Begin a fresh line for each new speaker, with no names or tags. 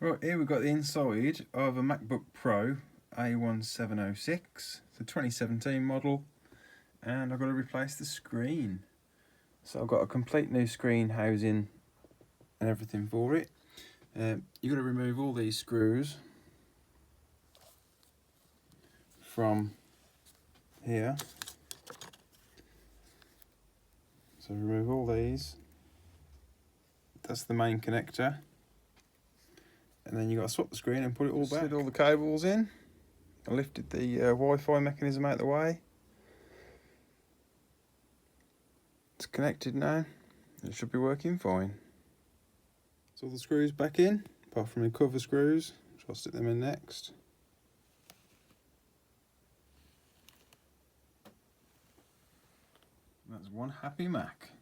Right, here we've got the inside of a MacBook Pro A1706. It's a 2017 model, and I've got to replace the screen. So I've got a complete new screen housing and everything for it. You've got to remove all these screws from here. So remove all these. That's the main connector. And then you've got to swap the screen and put it all back. Slid all the cables in. I lifted the Wi-Fi mechanism out of the way. It's connected now. It should be working fine. So all the screws back in, apart from the cover screws, which I'll stick them in next. That's one happy Mac.